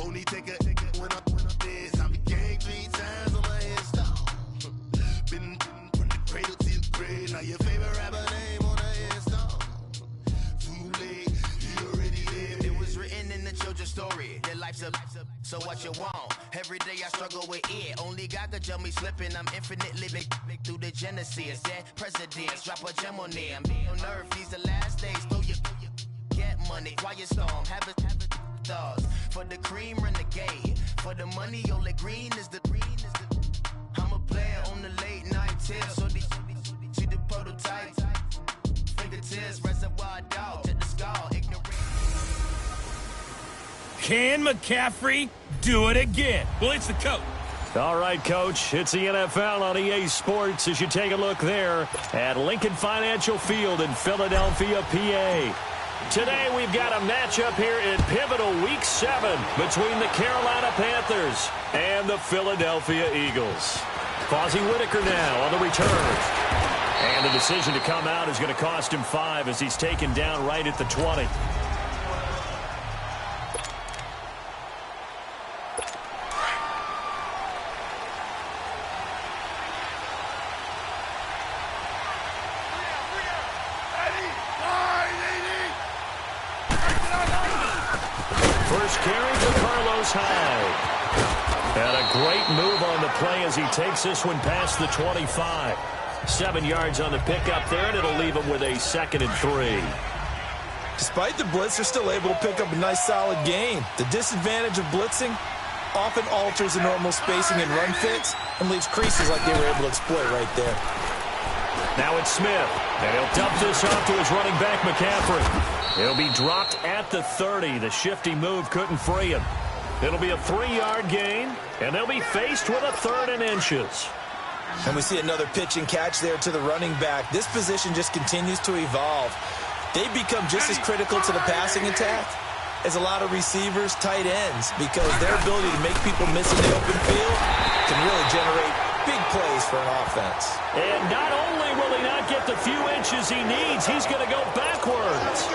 Only take a when I'm dead. I'm gang 3 times on my headstone. Been from the cradle to the grave. Now your favorite rapper name on the headstone. Too late, you already lived. It was written in the children's story. Their life's up, so what you want? Every day I struggle with it. Only God could jump me slipping. I'm infinitely big through the genesis. Dead presidents, drop a gem on them. On earth, these the last days. Throw your get money, quiet storm. Have a thoughts for the cream renegade. For the money, only green is the. I'm a player on the late night tip. So they see the prototype. Fingertips, reservoir dog to the skull. Ignorant. Can McCaffrey do it again? Well, it's the coach. All right, Coach. It's the NFL on EA Sports as you take a look there at Lincoln Financial Field in Philadelphia, PA. Today we've got a matchup here in pivotal Week 7 between the Carolina Panthers and the Philadelphia Eagles. Fozzie Whitaker now on the return. And the decision to come out is going to cost him 5 as he's taken down right at the 20. And a great move on the play as he takes this one past the 25. 7 yards on the pickup there, and it'll leave him with a 2nd and 3. Despite the blitz, they're still able to pick up a nice, solid gain. The disadvantage of blitzing often alters the normal spacing and run fits and leaves creases like they were able to exploit right there. Now it's Smith, and he'll dump this off to his running back, McCaffrey. He'll be dropped at the 30. The shifty move couldn't free him. It'll be a 3-yard gain, and they'll be faced with a 3rd and inches. And we see another pitch and catch there to the running back. This position just continues to evolve. They become just as critical to the passing attack as a lot of receivers, tight ends, because their ability to make people miss in the open field can really generate big plays for an offense. And not only will he not get the few inches he needs, he's going to go backwards.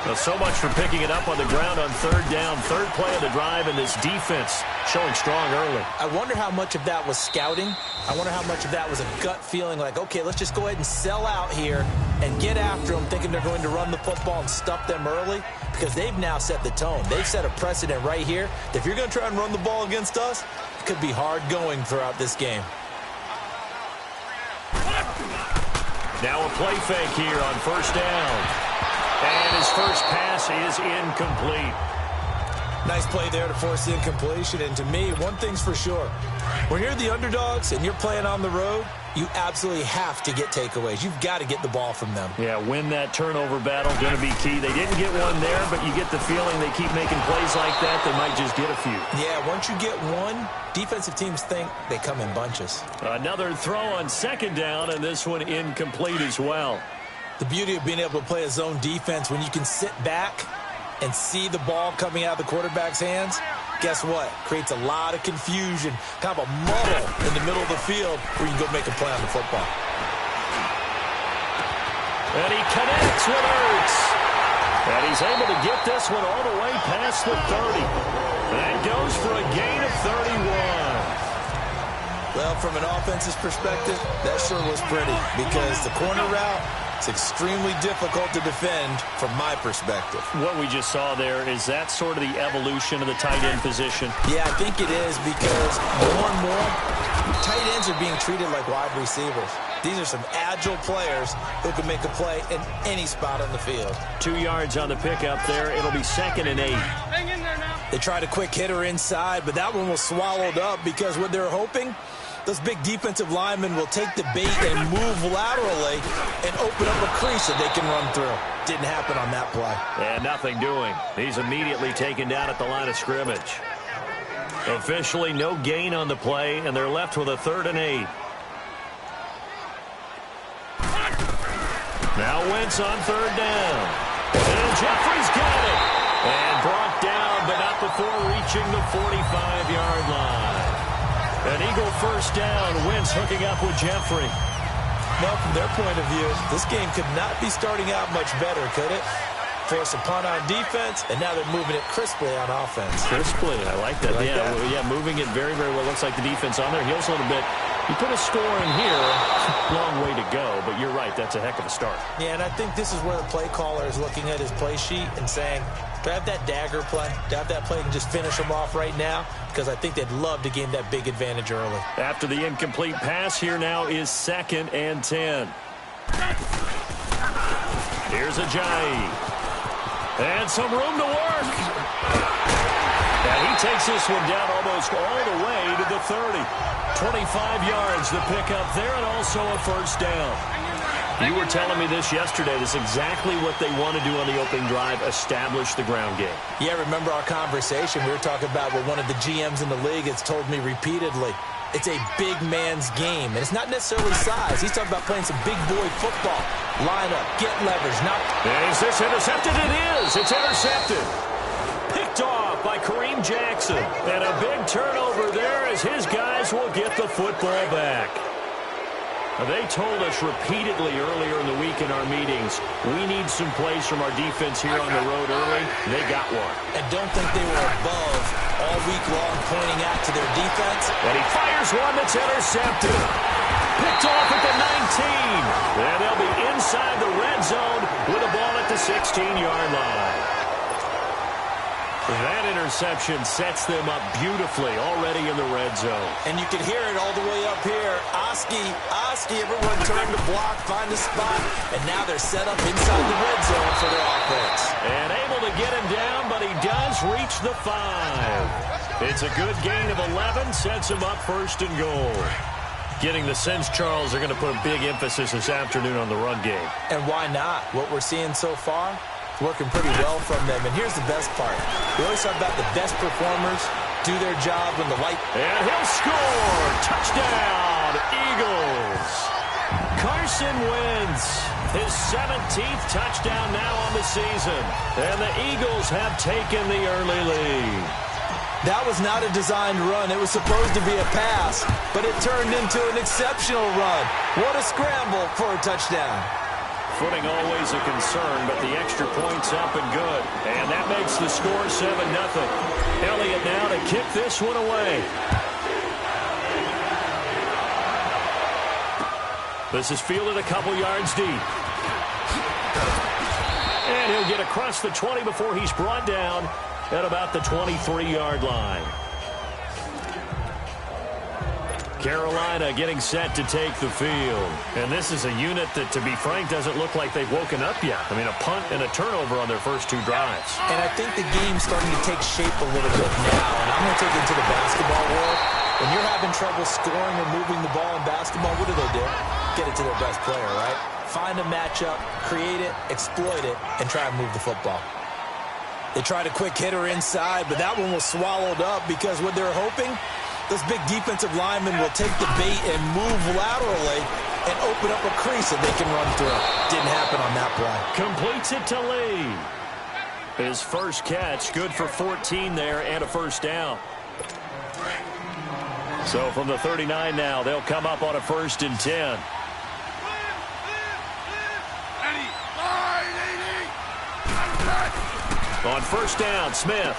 Well, so much for picking it up on the ground on 3rd down. 3rd play of the drive, and this defense showing strong early. I wonder how much of that was scouting. I wonder how much of that was a gut feeling like, okay, let's just go ahead and sell out here and get after them, thinking they're going to run the football and stuff them early, because they've now set the tone. They've set a precedent right here that if you're going to try and run the ball against us, it could be hard going throughout this game. Now a play fake here on 1st down. And his first pass is incomplete. Nice play there to force the incompletion. And to me, one thing's for sure. When you're the underdogs and you're playing on the road, you absolutely have to get takeaways. You've got to get the ball from them. Yeah, win that turnover battle, going to be key. They didn't get one there, but you get the feeling they keep making plays like that, they might just get a few. Yeah, once you get one, defensive teams think they come in bunches. Another throw on 2nd down, and this one incomplete as well. The beauty of being able to play a zone defense when you can sit back and see the ball coming out of the quarterback's hands, guess what? Creates a lot of confusion, kind of a muddle in the middle of the field where you can go make a play on the football. And he connects with Ertz. And he's able to get this one all the way past the 30. That goes for a gain of 31. Well, from an offensive perspective, that sure was pretty because the corner route, it's extremely difficult to defend from my perspective. What we just saw there, is that sort of the evolution of the tight end position? Yeah, I think it is because more and more, tight ends are being treated like wide receivers. These are some agile players who can make a play in any spot on the field. 2 yards on the pickup there. It'll be 2nd and 8. Hang in there now. They tried a quick hitter inside, but that one was swallowed up because what they're hoping, those big defensive linemen will take the bait and move laterally and open up a crease that they can run through. Didn't happen on that play. And nothing doing. He's immediately taken down at the line of scrimmage. Officially no gain on the play, and they're left with a 3rd and 8. Now Wentz on 3rd down. And Jeffrey's got it. And brought down, but not before reaching the 45-yard line. An Eagle 1st down. Wentz hooking up with Jeffrey. Well, from their point of view, this game could not be starting out much better, could it? force a punt on defense, and now they're moving it crisply on offense. Crisply, I like that. Like that? Yeah, moving it very, very well. Looks like the defense on there heals a little bit. You put a score in here, long way to go, but you're right, that's a heck of a start. Yeah, and I think this is where the play caller is looking at his play sheet and saying, do I have that dagger play? Do I have that play and just finish them off right now? Because I think they'd love to gain that big advantage early. After the incomplete pass, here now is 2nd and 10. Here's Ajayi. And some room to work. And he takes this one down almost all the way to the 30. 25 yards the pickup there, and also a first down. You were telling me this yesterday. This is exactly what they want to do on the opening drive, establish the ground game. Yeah, remember our conversation? We were talking about what one of the GMs in the league has told me repeatedly. It's a big man's game, and it's not necessarily size. He's talking about playing some big boy football. Line up, get leverage. Now, is this intercepted? It is. It's intercepted. Picked off by Kareem Jackson. And a big turnover there as his guys will get the football back. They told us repeatedly earlier in the week in our meetings, we need some plays from our defense here on the road early. They got one. And don't think they were above all week long pointing out to their defense. And he fires one that's intercepted. Picked off at the 19. And they'll be inside the red zone with the ball at the 16-yard line. That interception sets them up beautifully already in the red zone. And you can hear it all the way up here. Oski, everyone turned to block, find a spot, and now they're set up inside the red zone for their offense. And able to get him down, but he does reach the 5. It's a good gain of 11, sets him up 1st and goal. Getting the sense, Charles, they're going to put a big emphasis this afternoon on the run game. And why not? What we're seeing so far, working pretty well from them. And here's the best part. We always talk about the best performers do their job when the light... And he'll score! Touchdown, Eagles! Carson Wentz, his 17th touchdown now on the season. And the Eagles have taken the early lead. That was not a designed run. It was supposed to be a pass, but it turned into an exceptional run. What a scramble for a touchdown. Footing always a concern, but the extra point's up and good. And that makes the score 7-0. Elliott now to kick this one away. This is fielded a couple yards deep. And he'll get across the 20 before he's brought down at about the 23-yard line. Carolina getting set to take the field. And this is a unit that, to be frank, doesn't look like they've woken up yet. I mean, a punt and a turnover on their first 2 drives. And I think the game's starting to take shape a little bit now. And I'm going to take it into the basketball world. When you're having trouble scoring or moving the ball in basketball, what do? Get it to their best player, right? Find a matchup, create it, exploit it, and try and move the football. They tried a quick hitter inside, but that one was swallowed up because what they're hoping, this big defensive lineman will take the bait and move laterally and open up a crease that they can run through. Didn't happen on that play. Completes it to Lee. His first catch, good for 14 there and a first down. So from the 39 now, they'll come up on a 1st and 10. On 1st down, Smith.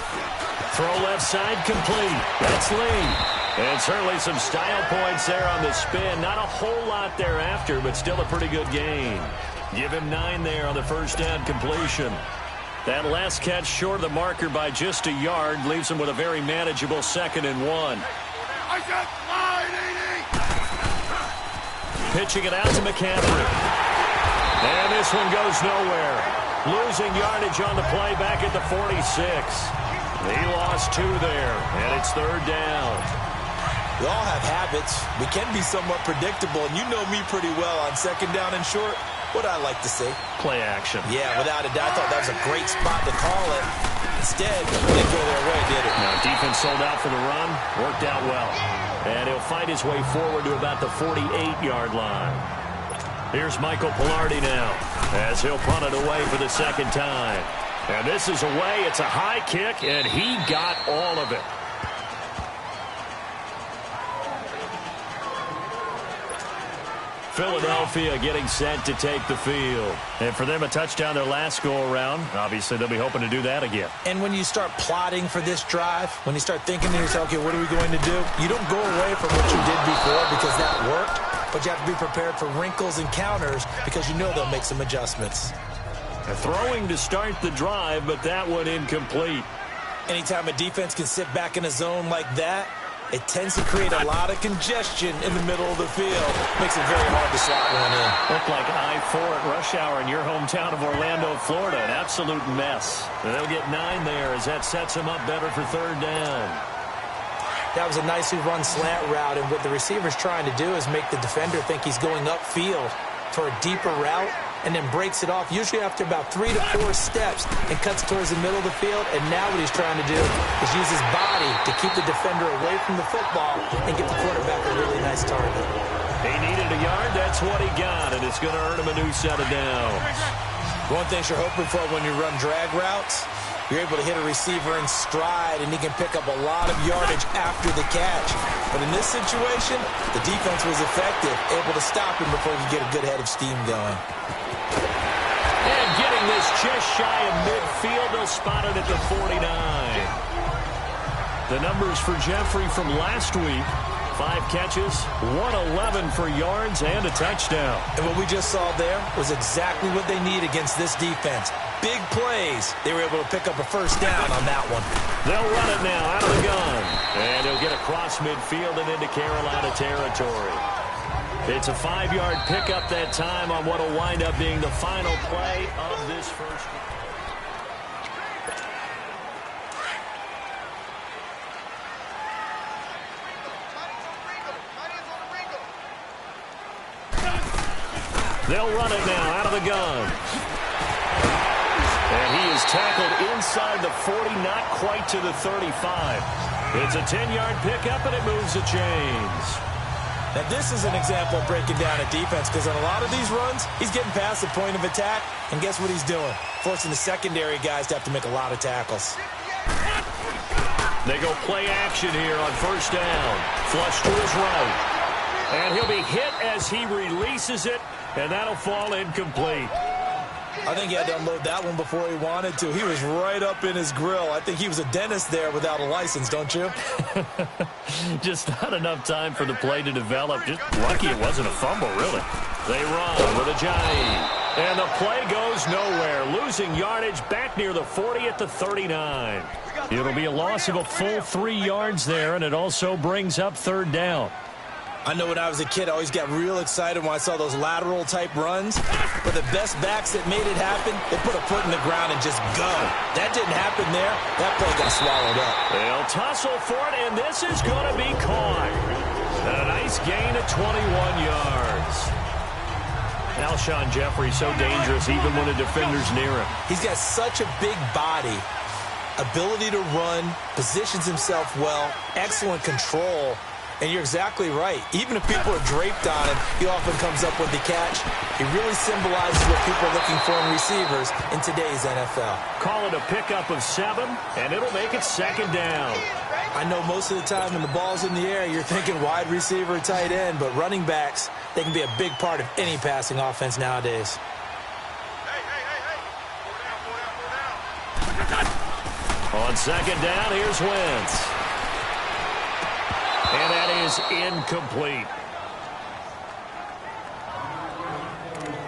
Throw left side complete. That's Lee. And certainly some style points there on the spin. Not a whole lot thereafter, but still a pretty good gain. Give him 9 there on the 1st down completion. That last catch short of the marker by just a yard leaves him with a very manageable 2nd and 1. Pitching it out to McCaffrey. And this one goes nowhere. Losing yardage on the play back at the 46. He lost 2 there, and it's 3rd down. We all have habits. We can be somewhat predictable, and you know me pretty well on 2nd down and short. What I like to see? Play action. Yeah, without a doubt. I thought that was a great spot to call it. Instead, it didn't go their way, did it? No, defense sold out for the run. Worked out well. And he'll fight his way forward to about the 48-yard line. Here's Michael Pilardi now as he'll punt it away for the 2nd time. And this is away. It's a high kick, and he got all of it. Philadelphia getting set to take the field. And for them, a touchdown their last go-around. Obviously, they'll be hoping to do that again. And when you start plotting for this drive, when you start thinking to yourself, okay, what are we going to do? You don't go away from what you did before because that worked, but you have to be prepared for wrinkles and counters because you know they'll make some adjustments. Throwing to start the drive, but that one incomplete. Anytime a defense can sit back in a zone like that, it tends to create a lot of congestion in the middle of the field. Makes it very hard to slot one in. Looked like I-4 at rush hour in your hometown of Orlando, Florida. An absolute mess. They'll get 9 there as that sets them up better for third down. That was a nicely run slant route, and what the receiver's trying to do is make the defender think he's going upfield for a deeper route, and then breaks it off, usually after about 3 to 4 steps, and cuts towards the middle of the field. And now what he's trying to do is use his body to keep the defender away from the football and get the quarterback a really nice target. He needed a yard. That's what he got, and it's going to earn him a new set of downs. One thing you're hoping for when you run drag routes, you're able to hit a receiver in stride, and he can pick up a lot of yardage after the catch. But in this situation, the defense was effective, able to stop him before he could get a good head of steam going. And getting this just shy of midfield, they'll spot it at the 49. The numbers for Jeffrey from last week: 5 catches, 111 for yards, and a touchdown. And what we just saw there was exactly what they need against this defense. Big plays. They were able to pick up a first down on that one. They'll run it now out of the gun. And he'll get across midfield and into Carolina territory. It's a 5-yard pickup that time on what will wind up being the final play of this first. They'll run it now out of the gun. And he is tackled inside the 40, not quite to the 35. It's a 10-yard pickup, and it moves the chains. Now, this is an example of breaking down a defense, because on a lot of these runs, he's getting past the point of attack, and guess what he's doing? Forcing the secondary guys to have to make a lot of tackles. They go play action here on first down. Flush to his right. And he'll be hit as he releases it, and that'll fall incomplete. I think he had to unload that one before he wanted to. He was right up in his grill. I think he was a dentist there without a license, don't you? Just not enough time for the play to develop. Just lucky it wasn't a fumble, really. They run with Ajayi. And the play goes nowhere. Losing yardage back near the 40 at the 39. It'll be a loss of a full 3 yards there, and it also brings up third down. I know when I was a kid, I always got real excited when I saw those lateral-type runs. But the best backs that made it happen, they put a foot in the ground and just go. That didn't happen there. That play got swallowed up. They'll tussle for it, and this is going to be caught. A nice gain of 21 yards. Alshon Jeffrey so dangerous even when a defender's near him. He's got such a big body, ability to run, positions himself well, excellent control. And you're exactly right. Even if people are draped on him, he often comes up with the catch. He really symbolizes what people are looking for in receivers in today's NFL. Call it a pickup of 7, and it'll make it second down. I know most of the time when the ball's in the air, you're thinking wide receiver, tight end, but running backs, they can be a big part of any passing offense nowadays. On second down, here's Wentz. And that is incomplete.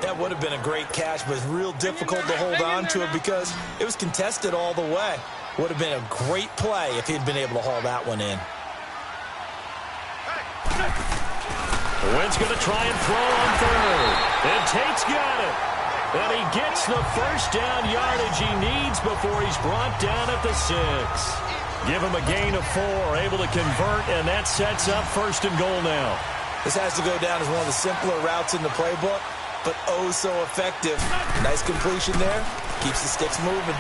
That would have been a great catch, but it's real difficult to hold on to it because it was contested all the way. Would have been a great play if he'd been able to haul that one in. Wentz going to try and throw on third. And Tate's got it. And he gets the first down yardage he needs before he's brought down at the 6. Give him a gain of 4, able to convert, and that sets up first and goal now. This has to go down as one of the simpler routes in the playbook, but oh so effective. Nice completion there. Keeps the sticks moving.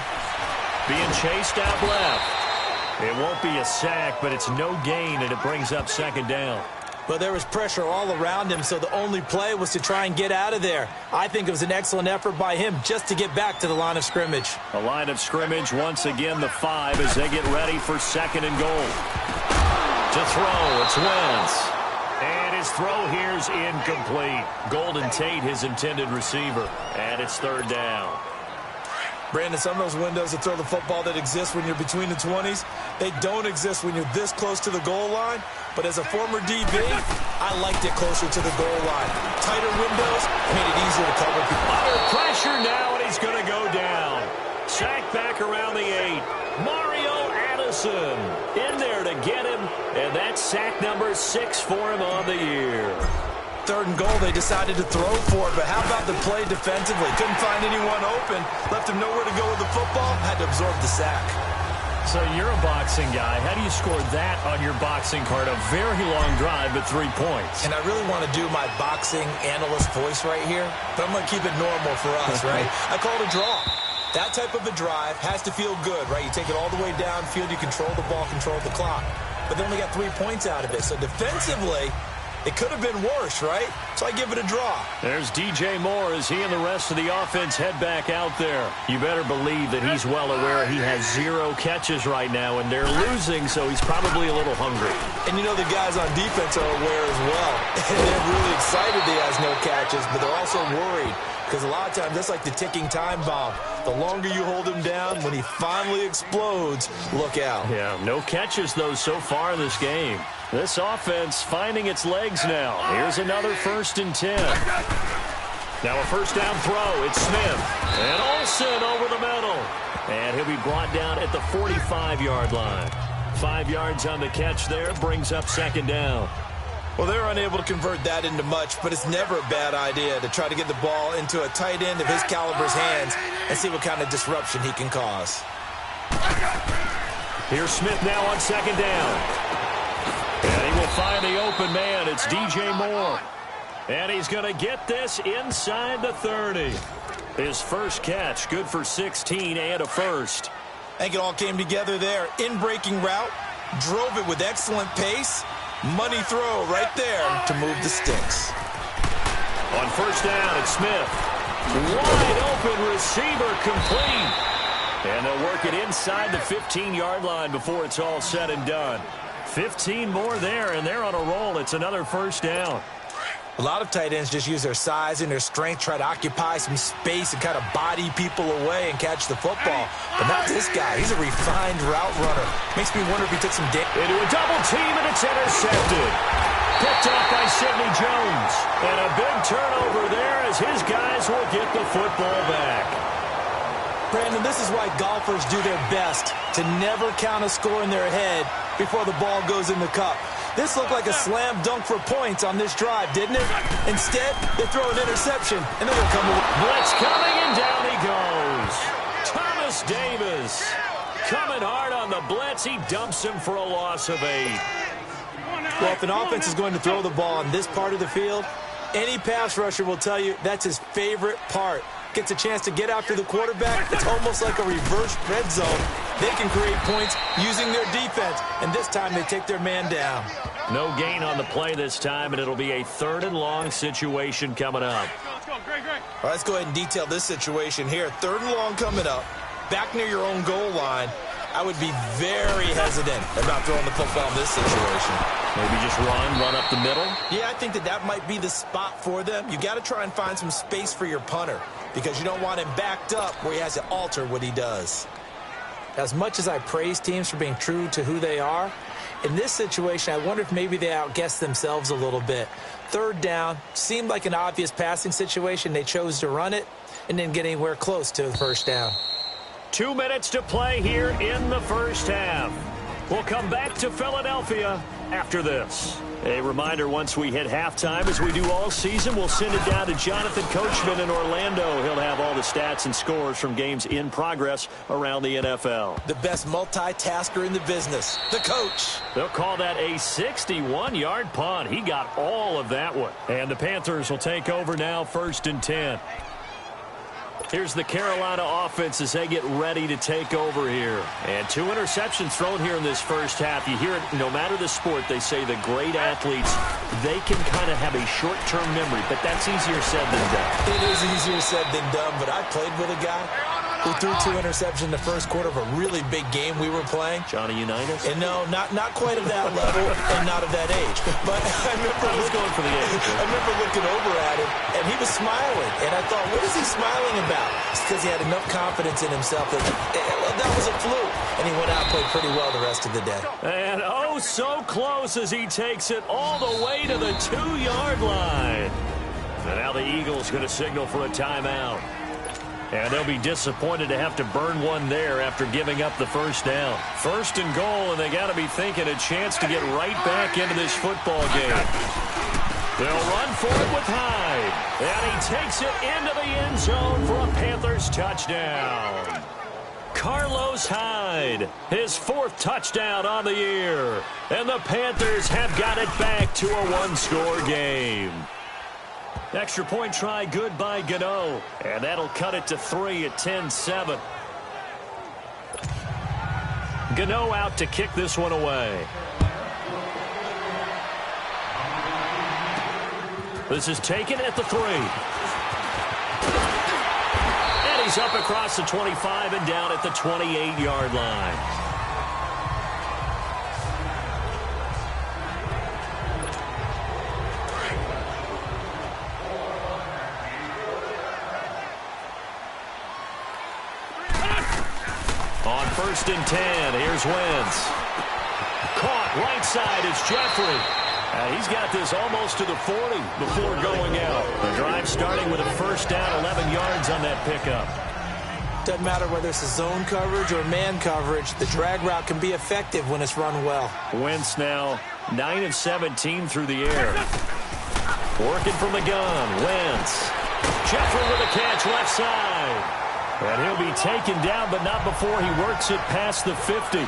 Being chased out left. It won't be a sack, but it's no gain, and it brings up second down. But there was pressure all around him, so the only play was to try and get out of there. I think it was an excellent effort by him just to get back to the line of scrimmage. The line of scrimmage, once again, the 5 as they get ready for second and goal. To throw, it's Wentz. And his throw here's incomplete. Golden Tate, his intended receiver. And it's third down. Brandon, some of those windows to throw the football that exist when you're between the 20s, they don't exist when you're this close to the goal line. But as a former DB, I liked it closer to the goal line. Tighter windows made it easier to cover people. Under pressure now, and he's going to go down. Sacked back around the 8. Mario Addison in there to get him, and that's sack number 6 for him on the year. Third and goal, they decided to throw for it, but how about the play defensively? Couldn't find anyone open, left him nowhere to go with the football, had to absorb the sack. So you're a boxing guy. How do you score that on your boxing card? A very long drive, but 3 points. And I really want to do my boxing analyst voice right here, but I'm going to keep it normal for us, right? I call it a draw. That type of a drive has to feel good, right? You take it all the way downfield, you control the ball, control the clock. But they only got 3 points out of it. So defensively, it could have been worse, right? So I give it a draw. There's DJ Moore as he and the rest of the offense head back out there. You better believe that he's well aware he has 0 catches right now, and they're losing, so he's probably a little hungry. And you know the guys on defense are aware as well. And they're really excited he has no catches, but they're also worried. Because a lot of times, that's like the ticking time bomb. The longer you hold him down, when he finally explodes, look out. Yeah, no catches, though, so far in this game. This offense finding its legs now. Here's another 1st and 10. Now a first down throw. It's Smith. And Olsen over the middle. And he'll be brought down at the 45-yard line. 5 yards on the catch there. Brings up second down. Well, they're unable to convert that into much, but it's never a bad idea to try to get the ball into a tight end of his caliber's hands and see what kind of disruption he can cause. Here's Smith now on second down. And he will find the open man. It's DJ Moore. And he's going to get this inside the 30. His first catch, good for 16 and a first. I think it all came together there. In-breaking route, drove it with excellent pace. Money throw right there to move the sticks. On first down, it's Smith. Wide open receiver complete. And they'll work it inside the 15-yard line before it's all said and done. 15 more there, and they're on a roll. It's another first down. A lot of tight ends just use their size and their strength, try to occupy some space and kind of body people away and catch the football. But not this guy. He's a refined route runner. Makes me wonder if he took some damage. Into a double team, and it's intercepted. Picked off by Sidney Jones. And a big turnover there as his guys will get the football back. Brandon, this is why golfers do their best to never count a score in their head before the ball goes in the cup. This looked like a slam dunk for points on this drive, didn't it? Instead, they throw an interception, and then they'll come away. Blitz coming, and down he goes. Thomas Davis coming hard on the blitz. He dumps him for a loss of 8. Well, if an offense is going to throw the ball on this part of the field, any pass rusher will tell you that's his favorite part. Gets a chance to get after the quarterback. It's almost like a reverse red zone. They can create points using their defense, and this time they take their man down. No gain on the play this time, and it'll be a 3rd and long situation coming up. All right, let's go ahead and detail this situation here. 3rd and long coming up, back near your own goal line. I would be very hesitant about throwing the football in this situation. Maybe just run up the middle? Yeah, I think that might be the spot for them. You got to try and find some space for your punter because you don't want him backed up where he has to alter what he does. As much as I praise teams for being true to who they are, in this situation, I wonder if maybe they outguessed themselves a little bit. 3rd down, seemed like an obvious passing situation. They chose to run it and didn't get anywhere close to the first down. 2 minutes to play here in the first half. We'll come back to Philadelphia after this. A reminder, once we hit halftime, as we do all season, we'll send it down to Jonathan Coachman in Orlando. He'll have all the stats and scores from games in progress around the NFL. The best multitasker in the business, the coach. They'll call that a 61-yard punt. He got all of that one. And the Panthers will take over now, 1st and 10. Here's the Carolina offense as they get ready to take over here. And 2 interceptions thrown here in this first half. You hear it, no matter the sport, they say the great athletes, they can kind of have a short-term memory, but that's easier said than done. It is easier said than done, but I played with a guy. who threw 2 interceptions in the first quarter of a really big game we were playing. Johnny Unitas? And no, not quite of that level and not of that age. But I remember going for the age. I remember looking over at him, and he was smiling. And I thought, what is he smiling about? It's because he had enough confidence in himself that that was a fluke. And he went out and played pretty well the rest of the day. And oh, so close as he takes it all the way to the 2-yard line. And now the Eagles going to signal for a timeout. And they'll be disappointed to have to burn one there after giving up the first down. First and goal, and they got to be thinking a chance to get right back into this football game. They'll run for it with Hyde. And he takes it into the end zone for a Panthers touchdown. Carlos Hyde, his 4th touchdown on the year. And the Panthers have got it back to a 1-score game. Extra point try good by Gano. And that'll cut it to 3 at 10-7. Gano out to kick this one away. This is taken at the 3. And he's up across the 25 and down at the 28-yard line. On 1st and 10, here's Wentz. Caught right side, it's Jeffrey. He's got this almost to the 40 before going out. The drive starting with a first down, 11 yards on that pickup. Doesn't matter whether it's a zone coverage or man coverage, the drag route can be effective when it's run well. Wentz now 9 of 17 through the air. Working from the gun, Wentz. Jeffrey with a catch left side. And he'll be taken down, but not before he works it past the 50.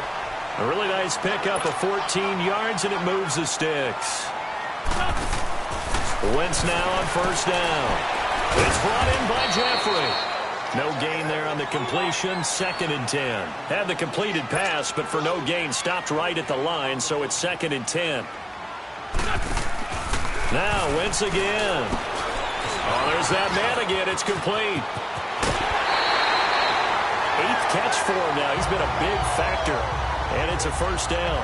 A really nice pickup of 14 yards, and it moves the sticks. Wentz now on first down. It's brought in by Jeffrey. No gain there on the completion, 2nd and 10. Had the completed pass, but for no gain, stopped right at the line, so it's 2nd and 10. Now Wentz again. Oh, there's that man again. It's complete. 8th catch for him now. He's been a big factor. And it's a first down.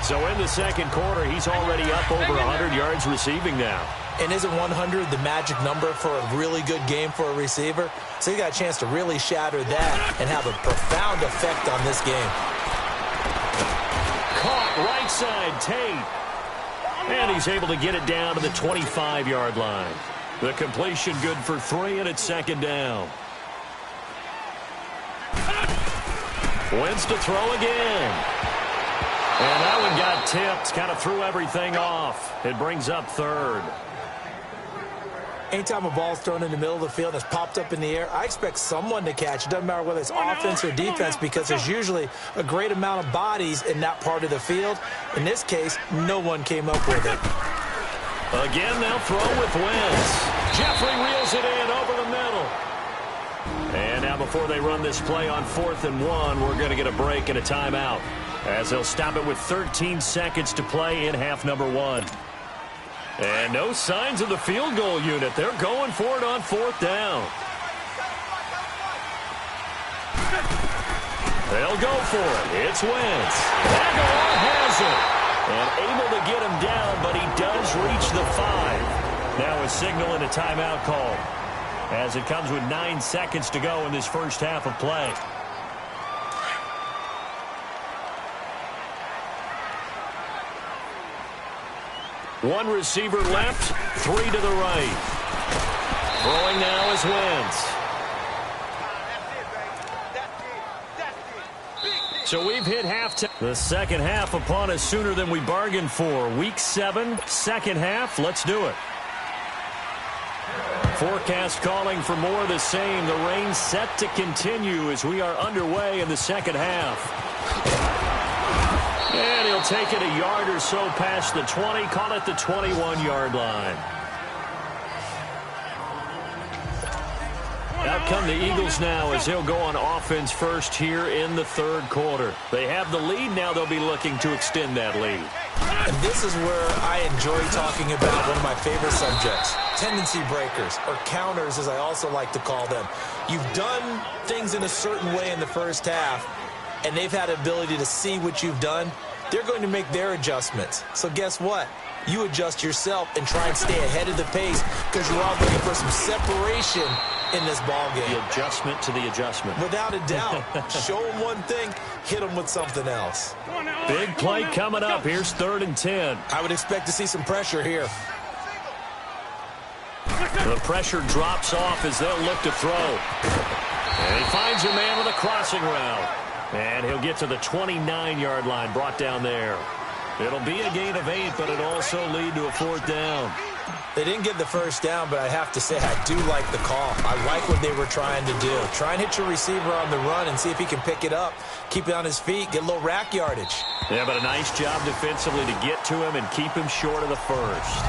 So in the second quarter, he's already up over 100 yards receiving now. And isn't 100 the magic number for a really good game for a receiver? So he got a chance to really shatter that and have a profound effect on this game. Caught right side, Tate. And he's able to get it down to the 25-yard line. The completion good for 3, and it's 2nd down. Wentz to throw again. And that one got tipped. Kind of threw everything off. It brings up 3rd. Anytime a ball's thrown in the middle of the field and it's popped up in the air, I expect someone to catch. It doesn't matter whether it's offense or defense because there's usually a great amount of bodies in that part of the field. In this case, no one came up with it. Again, they'll throw with Wentz. Jeffrey reels it in over the middle. And now before they run this play on 4th and 1, we're going to get a break and a timeout as they'll stop it with 13 seconds to play in half number 1. And no signs of the field goal unit. They're going for it on 4th down. They'll go for it. It's Wentz. Aguilar has it. And able to get him down, but he does reach the 5. Now a signal and a timeout call, as it comes with 9 seconds to go in this first half of play. One receiver left, 3 to the right. Throwing now is Wentz. So we've hit halftime. The second half upon us sooner than we bargained for. Week 7, second half. Let's do it. Forecast calling for more of the same. The rain set to continue as we are underway in the second half. And he'll take it a yard or so past the 20, call it the 21-yard line. Out come the Eagles now as they'll go on offense first here in the third quarter. They have the lead. Now they'll be looking to extend that lead. And this is where I enjoy talking about one of my favorite subjects, tendency breakers, or counters as I also like to call them. You've done things in a certain way in the first half, and they've had the ability to see what you've done. They're going to make their adjustments. So guess what? You adjust yourself and try and stay ahead of the pace because you're all looking for some separation in this ball game. The adjustment to the adjustment. Without a doubt. Show them one thing, hit them with something else. Big play coming up. Here's 3rd and 10. I would expect to see some pressure here. The pressure drops off as they'll look to throw. And he finds a man with a crossing route. And he'll get to the 29-yard line, brought down there. It'll be a gain of 8, but it'll also lead to a 4th down. They didn't get the first down, but I have to say I do like the call. I like what they were trying to do. Try and hit your receiver on the run and see if he can pick it up, keep it on his feet, get a little rack yardage. Yeah, but a nice job defensively to get to him and keep him short of the first.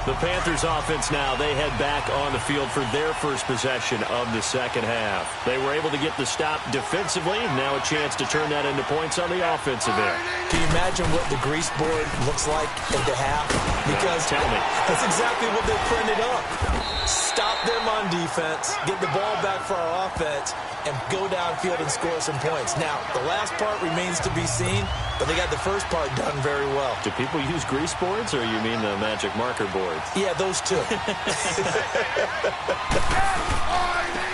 The Panthers offense now, they head back on the field for their first possession of the second half. They were able to get the stop defensively. Now a chance to turn that into points on the offensive end. Can you imagine what the grease board looks like at the half? Because tell me. That's exactly what they printed up. Stop them on defense, get the ball back for our offense, and go downfield and score some points. Now, the last part remains to be seen, but they got the first part done very well. Do people use grease boards, or you mean the magic marker boards? Yeah, those two.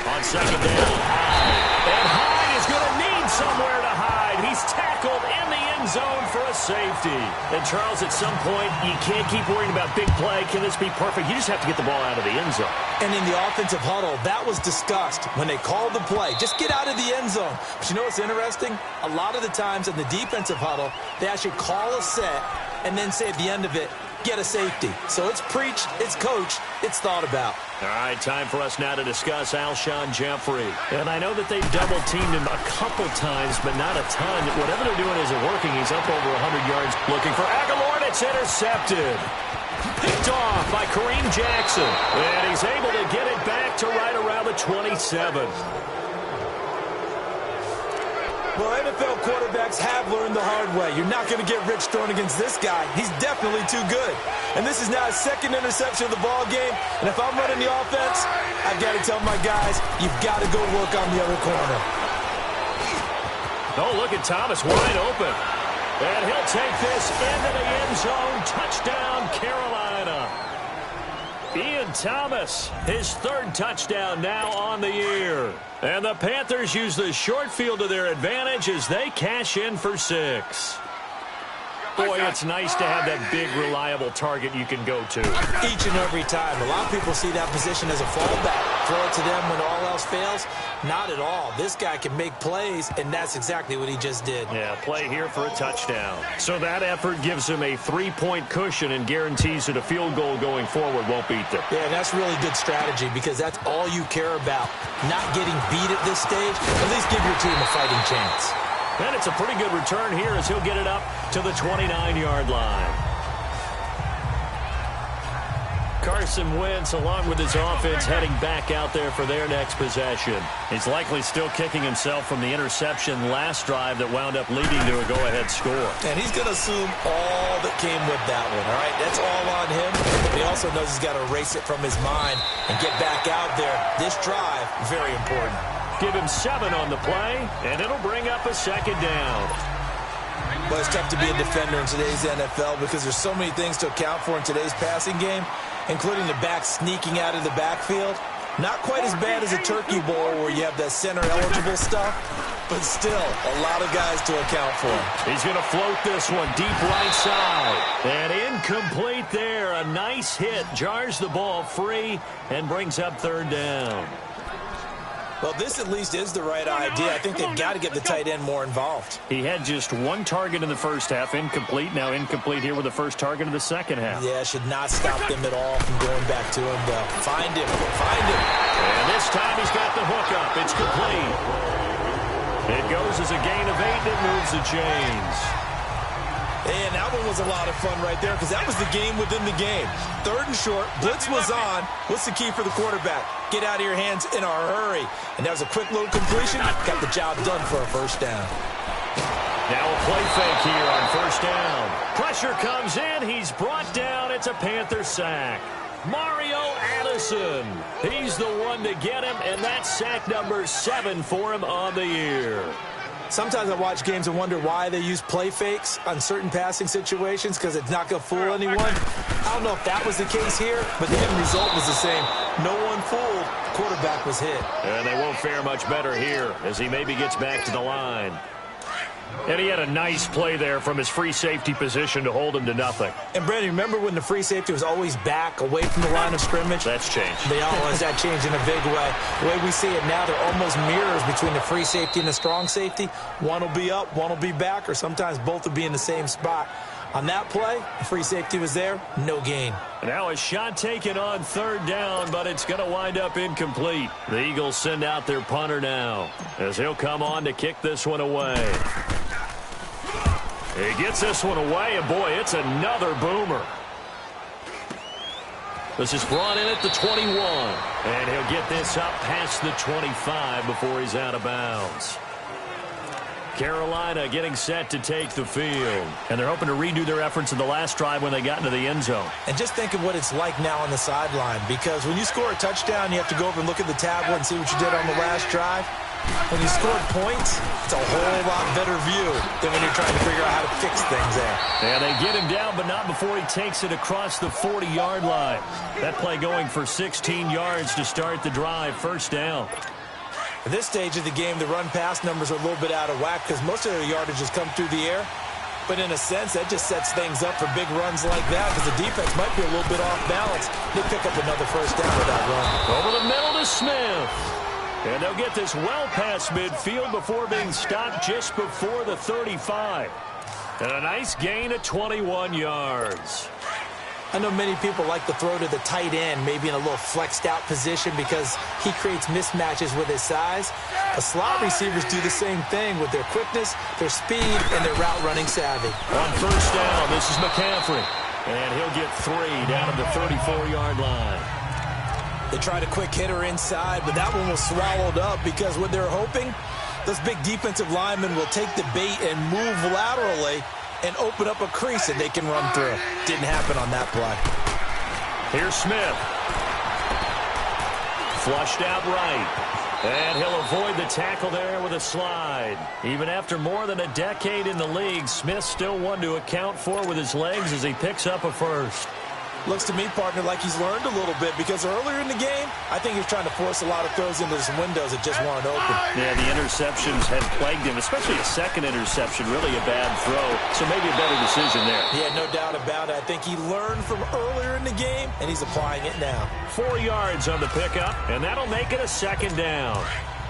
On second down, Hyde. And Hyde is going to need somewhere to hide. He's tackled in the end zone for a safety. And, Charles, at some point, you can't keep worrying about big play. Can this be perfect? You just have to get the ball out of the end zone. And in the offensive huddle, that was discussed when they called the play. Just get out of the end zone. But you know what's interesting? A lot of the times in the defensive huddle, they actually call a set and then say at the end of it, get a safety. So it's preached, it's coached, it's thought about. All right, time for us now to discuss Alshon Jeffrey. And I know that they've double-teamed him a couple times, but not a ton. Whatever they're doing isn't working. He's up over 100 yards looking for Aguilar, and it's intercepted. Picked off by Kareem Jackson. And he's able to get it back to right around the 27. Well, NFL quarterbacks have learned the hard way. You're not going to get rich throwing against this guy. He's definitely too good. And this is now his second interception of the ball game. And if I'm running the offense, I've got to tell my guys, you've got to go work on the other corner. Oh, look at Thomas wide open. And he'll take this into the end zone. Touchdown, Carolina. Ian Thomas, his 3rd touchdown now on the year. And the Panthers use the short field to their advantage as they cash in for 6. Boy, it's nice to have that big, reliable target you can go to. Each and every time. A lot of people see that position as a fallback. Throw it to them when all else fails. Not at all. This guy can make plays, and that's exactly what he just did. Yeah, play here for a touchdown. So that effort gives him a 3-point cushion and guarantees that a field goal going forward won't beat them. Yeah, and that's really good strategy because that's all you care about. Not getting beat at this stage. At least give your team a fighting chance. And it's a pretty good return here as he'll get it up to the 29-yard line. Carson Wentz, along with his offense, heading back out there for their next possession. He's likely still kicking himself from the interception last drive that wound up leading to a go-ahead score. And he's going to assume all that came with that one, all right? That's all on him. But he also knows he's got to erase it from his mind and get back out there. This drive, very important. Give him 7 on the play, and it'll bring up a 2nd down. Well, it's tough to be a defender in today's NFL because there's so many things to account for in today's passing game, including the back sneaking out of the backfield. Not quite as bad as a turkey bowl where you have that center-eligible stuff, but still a lot of guys to account for. He's going to float this one deep right side. And incomplete there. A nice hit. Jars the ball free and brings up 3rd down. Well, this at least is the right idea. I think they've got to get the tight end more involved. He had just 1 target in the first half, incomplete. Now incomplete here with the first target of the second half. Yeah, should not stop them at all from going back to him, though. Find him. Find him. And this time he's got the hook up. It's complete. It goes as a gain of 8 and moves the chains. And that one was a lot of fun right there because that was the game within the game. 3rd and short, blitz was on. What's the key for the quarterback? Get out of your hands in a hurry. And that was a quick little completion. Got the job done for a 1st down. Now a play fake here on first down. Pressure comes in. He's brought down. It's a Panther sack. Mario Addison. He's the one to get him, and that's sack number 7 for him on the year. Sometimes I watch games and wonder why they use play fakes on certain passing situations because it's not going to fool anyone. I don't know if that was the case here, but the end result was the same. No one fooled. Quarterback was hit. And they won't fare much better here as he maybe gets back to the line. And he had a nice play there from his free safety position to hold him to nothing. And, Brandon, remember when the free safety was always back, away from the line of scrimmage? That's changed. They always that changed in a big way. The way we see it now, they're almost mirrors between the free safety and the strong safety. One will be up, one will be back, or sometimes both will be in the same spot. On that play, the free safety was there, no gain. Now a shot taken on third down, but it's going to wind up incomplete. The Eagles send out their punter now as he'll come on to kick this one away. He gets this one away, and boy, it's another boomer. This is brought in at the 21, and he'll get this up past the 25 before he's out of bounds. Carolina getting set to take the field. And they're hoping to redo their efforts in the last drive when they got into the end zone. And just think of what it's like now on the sideline, because when you score a touchdown, you have to go over and look at the tablet and see what you did on the last drive. When you scored points, it's a whole lot better view than when you're trying to figure out how to fix things there. And they get him down, but not before he takes it across the 40-yard line. That play going for 16 yards to start the drive. First down. At this stage of the game, the run-pass numbers are a little bit out of whack because most of their yardage has come through the air. But in a sense, that just sets things up for big runs like that because the defense might be a little bit off balance. They pick up another first down with that run. Over the middle to Smith. And they'll get this well past midfield before being stopped just before the 35. And a nice gain of 21 yards. I know many people like to throw to the tight end, maybe in a little flexed out position because he creates mismatches with his size. But slot receivers do the same thing with their quickness, their speed, and their route running savvy. On first down, this is McCaffrey. And he'll get 3 down at the 34-yard line. They tried a quick hitter inside, but that one was swallowed up because what they're hoping, those big defensive linemen will take the bait and move laterally and open up a crease that they can run through. Didn't happen on that play. Here's Smith. Flushed out right. And he'll avoid the tackle there with a slide. Even after more than a decade in the league, Smith still one to account for with his legs as he picks up a first. Looks to me, partner, like he's learned a little bit because earlier in the game, I think he was trying to force a lot of throws into some windows that just weren't open. Yeah, the interceptions had plagued him, especially a second interception, really a bad throw. So maybe a better decision there. Yeah, no doubt about it. I think he learned from earlier in the game, and he's applying it now. 4 yards on the pickup, and that'll make it a second down.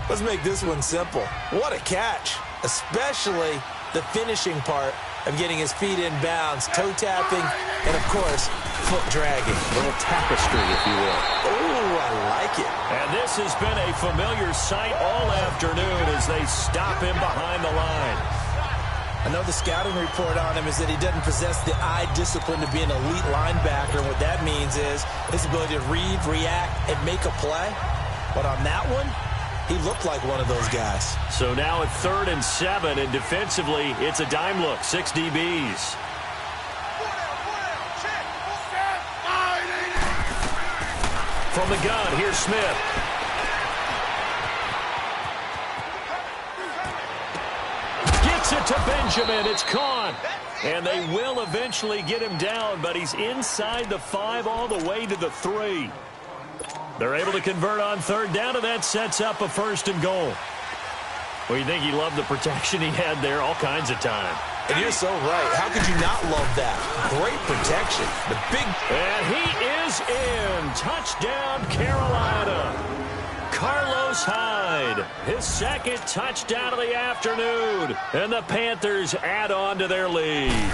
Let's make this one simple. What a catch, especially the finishing part of getting his feet in bounds, toe tapping, and, of course, foot dragging. A little tapestry, if you will. Oh, I like it. And this has been a familiar sight all afternoon as they stop him behind the line. I know the scouting report on him is that he doesn't possess the eye discipline to be an elite linebacker. And what that means is his ability to read, react, and make a play. But on that one, he looked like one of those guys. So now at 3rd and 7, and defensively, it's a dime look, 6 DBs. From the gun, here's Smith. Gets it to Benjamin. It's caught. And they will eventually get him down, but he's inside the 5 all the way to the 3. They're able to convert on 3rd down, and that sets up a 1st and goal. Well, you think he loved the protection he had there all kinds of time. And you're so right. How could you not love that? Great protection. The big... And he is in. Touchdown, Carolina. Carlos Hyde, his 2nd touchdown of the afternoon. And the Panthers add on to their lead.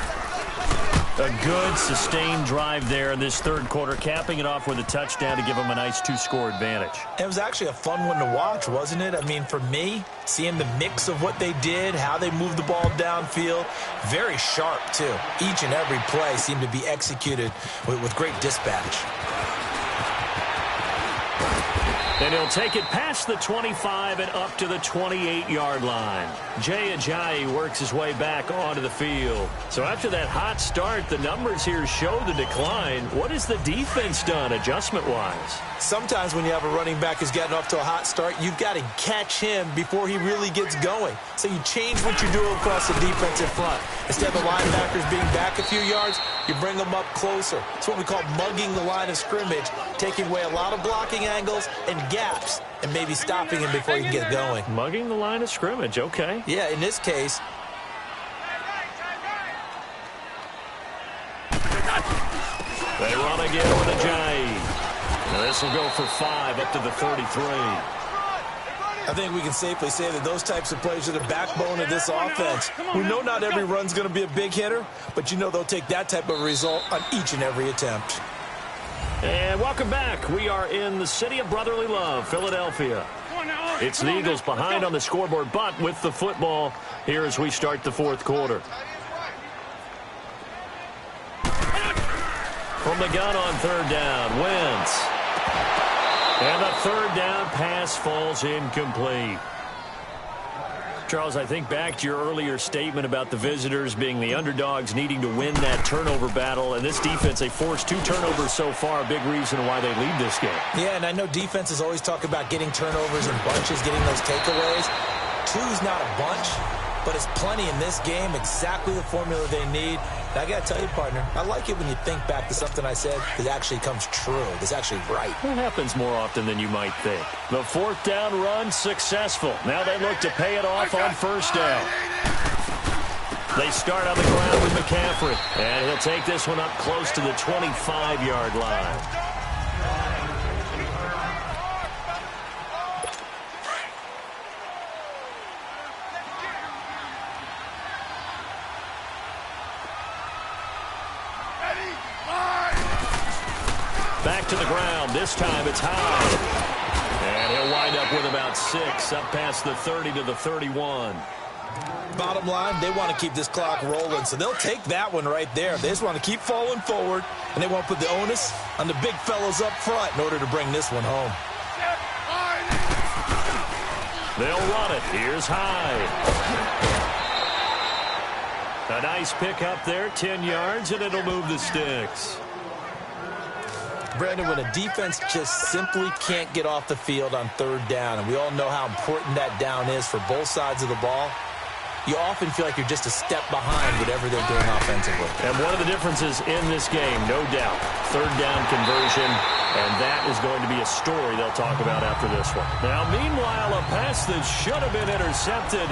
A good, sustained drive there in this 3rd quarter, capping it off with a touchdown to give them a nice 2-score advantage. It was actually a fun one to watch, wasn't it? I mean, for me, seeing the mix of what they did, how they moved the ball downfield, very sharp, too. Each and every play seemed to be executed with great dispatch. And he'll take it past the 25 and up to the 28-yard line. Jay Ajayi works his way back onto the field. So after that hot start, the numbers here show the decline. What has the defense done adjustment-wise? Sometimes when you have a running back who's gotten off to a hot start, you've got to catch him before he really gets going. So you change what you're doing across the defensive front. Instead of the linebackers being back a few yards, you bring them up closer. It's what we call mugging the line of scrimmage, taking away a lot of blocking angles and gaps, and maybe stopping him before he can get going. Mugging the line of scrimmage, okay. Yeah, in this case. They run again with Ajayi. Now this will go for 5 up to the 33. I think we can safely say that those types of plays are the backbone of this offense. We know not every run's going to be a big hitter, but you know they'll take that type of result on each and every attempt. And welcome back. We are in the city of brotherly love, Philadelphia. It's the Eagles behind on the scoreboard, but with the football here as we start the fourth quarter. From the gun on third down, Wentz. And the third down pass falls incomplete. Charles, I think back to your earlier statement about the visitors being the underdogs needing to win that turnover battle. And this defense, they forced 2 turnovers so far, a big reason why they lead this game. Yeah, and I know defenses always talk about getting turnovers in bunches, getting those takeaways. 2's not a bunch, but it's plenty in this game, exactly the formula they need. And I got to tell you, partner, I like it when you think back to something I said that actually comes true. That's actually right. It happens more often than you might think. The fourth down run successful. Now they look to pay it off on first down. They start on the ground with McCaffrey. And he'll take this one up close to the 25-yard line. Back to the ground. This time it's high. And he'll wind up with about 6 up past the 30 to the 31. Bottom line, they want to keep this clock rolling, so they'll take that one right there. They just want to keep falling forward, and they want to put the onus on the big fellows up front in order to bring this one home. They'll run it. Here's Hyde. A nice pick up there, 10 yards, and it'll move the sticks. Brandon, when a defense just simply can't get off the field on third down, and we all know how important that down is for both sides of the ball, you often feel like you're just a step behind whatever they're doing offensively. And one of the differences in this game, no doubt, third down conversion, and that is going to be a story they'll talk about after this one. Now, meanwhile, a pass that should have been intercepted,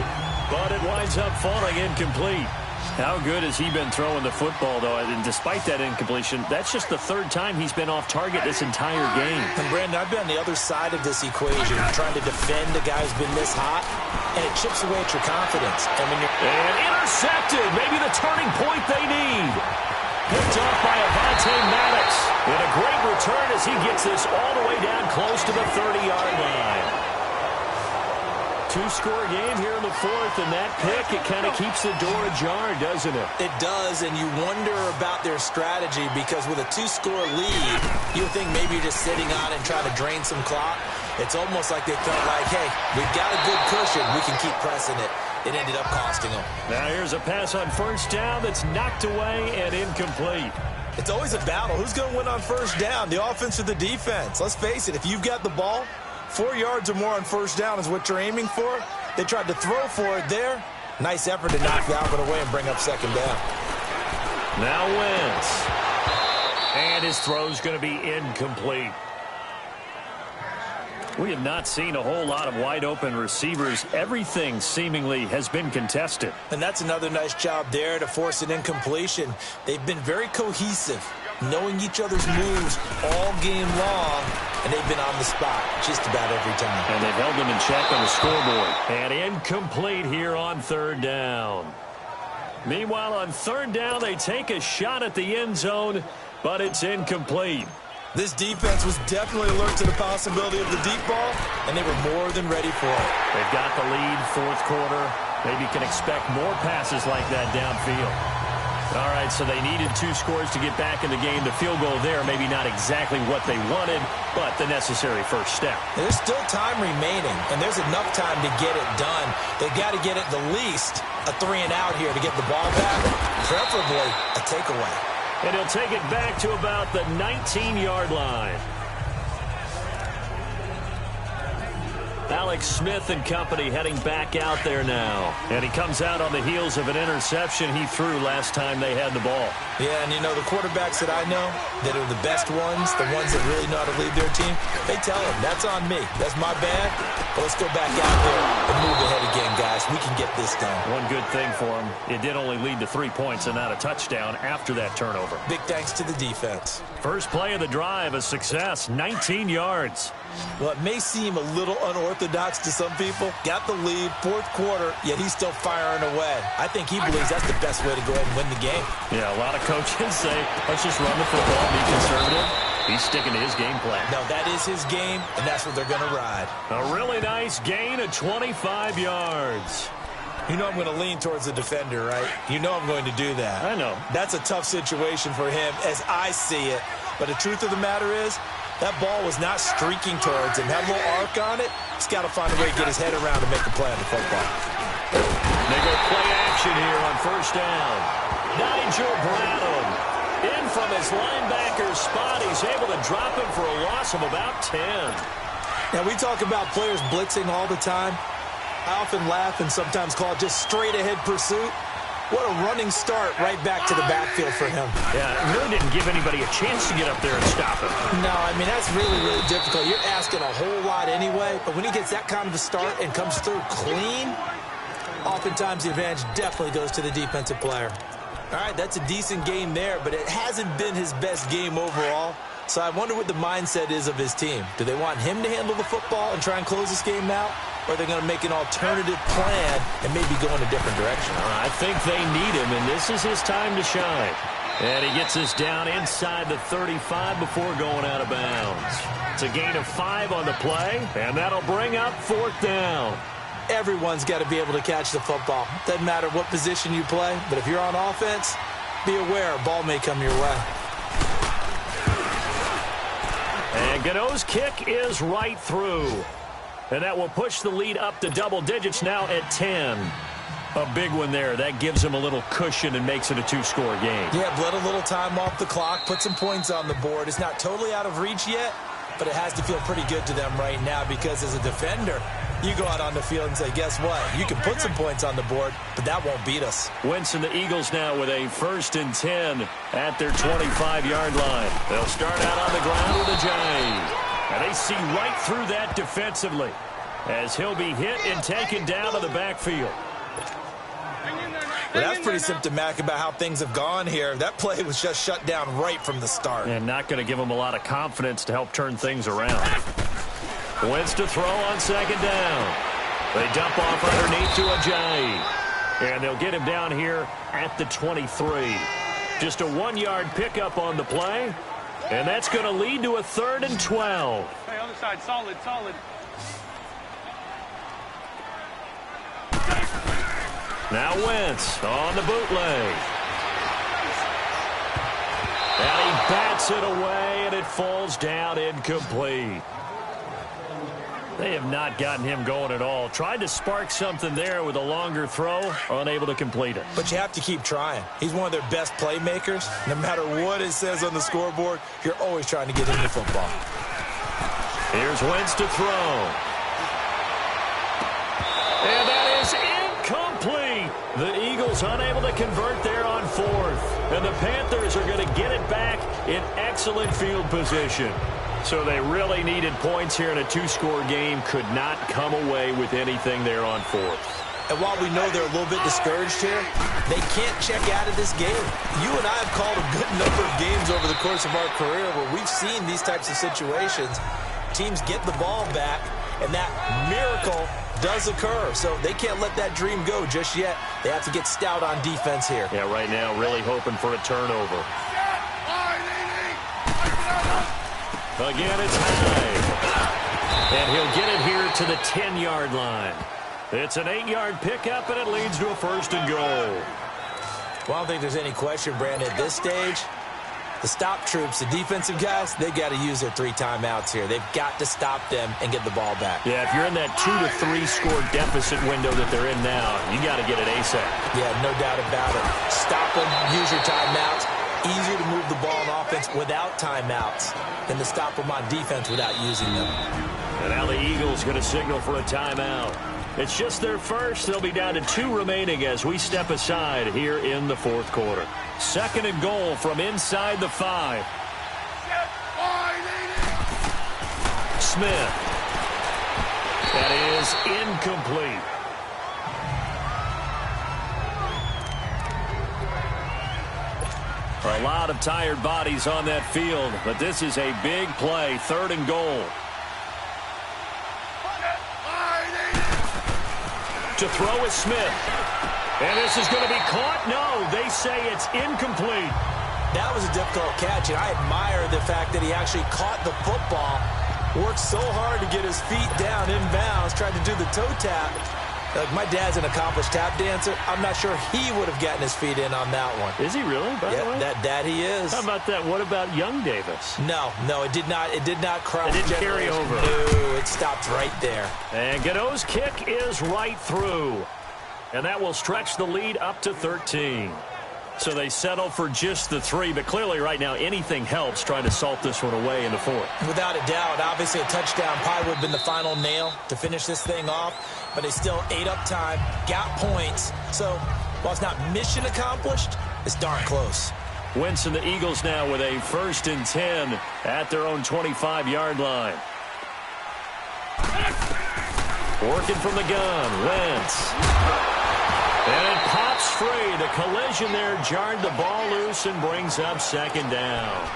but it winds up falling incomplete. How good has he been throwing the football, though? And despite that incompletion, that's just the third time he's been off target this entire game. And, Brandon, I've been on the other side of this equation, trying to defend a guy who's been this hot, and it chips away at your confidence. And intercepted, maybe the turning point they need. Picked off by Avonte Maddox. And a great return as he gets this all the way down close to the 30-yard line. 2-score game here in the fourth, and that pick, it kind of keeps the door ajar, doesn't it? It does, and you wonder about their strategy because with a 2-score lead, you think maybe you're just sitting on and trying to drain some clock. It's almost like they felt like, hey, we've got a good cushion. We can keep pressing it. It ended up costing them. Now here's a pass on first down that's knocked away and incomplete. It's always a battle. Who's going to win on first down, the offense or the defense? Let's face it, if you've got the ball, 4 yards or more on first down is what you're aiming for. They tried to throw for it there. Nice effort to knock that one away and bring up second down. Now Wentz. And his throw's going to be incomplete. We have not seen a whole lot of wide-open receivers. Everything seemingly has been contested. And that's another nice job there to force an incompletion. They've been very cohesive, knowing each other's moves all game long, and they've been on the spot just about every time. And they've held them in check on the scoreboard. And incomplete here on third down. Meanwhile, on third down, they take a shot at the end zone, but it's incomplete. This defense was definitely alert to the possibility of the deep ball, and they were more than ready for it. They've got the lead, fourth quarter. Maybe can expect more passes like that downfield. All right, so they needed 2 scores to get back in the game. The field goal there, maybe not exactly what they wanted, but the necessary first step. There's still time remaining, and there's enough time to get it done. They've got to get at the least a 3-and-out here to get the ball back, preferably a takeaway. And he'll take it back to about the 19-yard line. Alex Smith and company heading back out there now. And he comes out on the heels of an interception he threw last time they had the ball. Yeah, and you know, the quarterbacks that I know that are the best ones, the ones that really know how to lead their team, they tell them, that's on me. That's my bad. But let's go back out there and move ahead again, guys. We can get this done. One good thing for him, it did only lead to 3 points and not a touchdown after that turnover. Big thanks to the defense. First play of the drive, a success, 19 yards. Well, it may seem a little unorthodox to some people. Got the lead, 4th quarter, yet he's still firing away. I think he believes that's the best way to go ahead and win the game. Yeah, a lot of coaches say, let's just run the football, be conservative. He's sticking to his game plan. No, that is his game, and that's what they're going to ride. A really nice gain of 25 yards. You know I'm going to lean towards the defender, right? You know I'm going to do that. I know. That's a tough situation for him as I see it. But the truth of the matter is, that ball was not streaking towards him. Had a little arc on it. He's got to find a way to get his head around and make a play on the football. They go play action here on first down. Nigel Bradham in from his linebacker spot. He's able to drop him for a loss of about 10. Now, we talk about players blitzing all the time. I often laugh and sometimes call it just straight-ahead pursuit. What a running start right back to the backfield for him. Yeah, it really didn't give anybody a chance to get up there and stop him. No, I mean, that's really, really difficult. You're asking a whole lot anyway, but when he gets that kind of a start and comes through clean, oftentimes the advantage definitely goes to the defensive player. All right, that's a decent game there, but it hasn't been his best game overall. So I wonder what the mindset is of his team. Do they want him to handle the football and try and close this game out? Or are they going to make an alternative plan and maybe go in a different direction? I think they need him, and this is his time to shine. And he gets us down inside the 35 before going out of bounds. It's a gain of 5 on the play, and that'll bring up 4th down. Everyone's got to be able to catch the football. Doesn't matter what position you play, but if you're on offense, be aware a ball may come your way. And Gano's kick is right through. And that will push the lead up to double digits now at 10. A big one there. That gives him a little cushion and makes it a 2-score game. Yeah, bled a little time off the clock, put some points on the board. It's not totally out of reach yet, but it has to feel pretty good to them right now because as a defender, you go out on the field and say, guess what? You can put some points on the board, but that won't beat us. Wentz and the Eagles now with a 1st and 10 at their 25-yard line. They'll start out on the ground with a J. And they see right through that defensively as he'll be hit and taken down to the backfield. Well, that's pretty symptomatic about how things have gone here. That play was just shut down right from the start. And not going to give him a lot of confidence to help turn things around. Wentz to throw on 2nd down. They dump off underneath to a J. And they'll get him down here at the 23. Just a 1-yard pickup on the play. And that's going to lead to a 3rd and 12. Hey, other side, solid, solid. Now Wentz on the bootleg. And he bats it away, and it falls down incomplete. They have not gotten him going at all. Tried to spark something there with a longer throw, unable to complete it. But you have to keep trying. He's one of their best playmakers. No matter what it says on the scoreboard, you're always trying to get into football. Here's Wentz to throw. And that is incomplete. The Eagles unable to convert there on 4th. And the Panthers are going to get it back in excellent field position. So they really needed points here in a 2-score game. Could not come away with anything there on 4th. And while we know they're a little bit discouraged here, they can't check out of this game. You and I have called a good number of games over the course of our career where we've seen these types of situations. Teams get the ball back, and that miracle does occur. So they can't let that dream go just yet. They have to get stout on defense here. Yeah, right now really hoping for a turnover. Again, it's high. And he'll get it here to the 10-yard line. It's an 8-yard pickup, and it leads to a 1st and goal. Well, I don't think there's any question, Brandon, at this stage, the stop troops, the defensive guys, they got to use their 3 timeouts here. They've got to stop them and get the ball back. Yeah, if you're in that 2 to 3 score deficit window that they're in now, you got to get it ASAP. Yeah, no doubt about it. Stop them, use your timeouts. Easier to move the ball on offense without timeouts than to stop them on defense without using them. And now the Eagles going to signal for a timeout. It's just their first. They'll be down to 2 remaining as we step aside here in the fourth quarter. 2nd and goal from inside the 5. Smith. That is incomplete. A lot of tired bodies on that field, but this is a big play. 3rd and goal. To throw is Smith. And this is going to be caught. No, they say it's incomplete. That was a difficult catch, and I admire the fact that he actually caught the football, worked so hard to get his feet down inbounds, tried to do the toe tap. Like, my dad's an accomplished tap dancer. I'm not sure he would have gotten his feet in on that one. Is he really, by the way? That he is. How about that? What about young Davis? No, it did not. It did not cross. It didn't carry over. No, it stopped right there. And Godot's kick is right through. And that will stretch the lead up to 13. So they settle for just the 3, but clearly right now anything helps trying to salt this one away in the 4th. Without a doubt, obviously a touchdown probably would have been the final nail to finish this thing off, but they still ate up time, got points. So while it's not mission accomplished, it's darn close. Wentz and the Eagles now with a 1st and 10 at their own 25-yard line. Working from the gun, Wentz. And it pops free. The collision there jarred the ball loose and brings up 2nd down.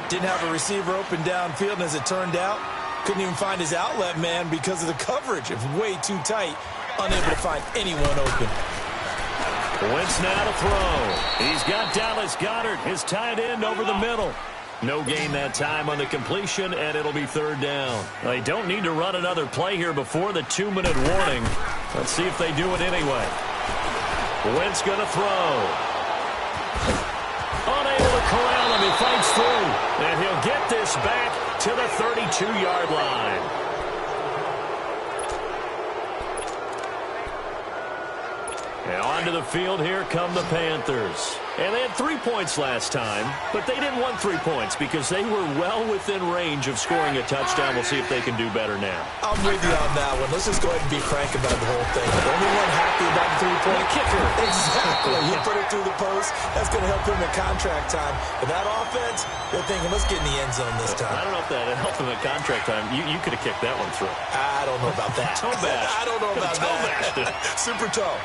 Didn't have a receiver open downfield, and as it turned out, couldn't even find his outlet man because of the coverage. It was way too tight, unable to find anyone open. Wentz now to throw. He's got Dallas Goedert, his tight end, over the middle. No gain that time on the completion, and it'll be 3rd down. They don't need to run another play here before the 2-minute warning. Let's see if they do it anyway. Wentz going to throw. Unable to corral him. He fights through. And he'll get this back to the 32-yard line. And onto the field, here come the Panthers. And they had 3 points last time, but they didn't want 3 points because they were well within range of scoring a touchdown. We'll see if they can do better now. I'm with you on that one. Let's just go ahead and be frank about the whole thing. The only one happy about the 3-point kicker. Exactly. He put it through the post. That's going to help him in contract time. But that offense, they're thinking, let's get in the end zone this time. I don't know if that helped him in contract time. You could have kicked that one through. I don't know about that. Toe bash. I don't know about that. Super toe.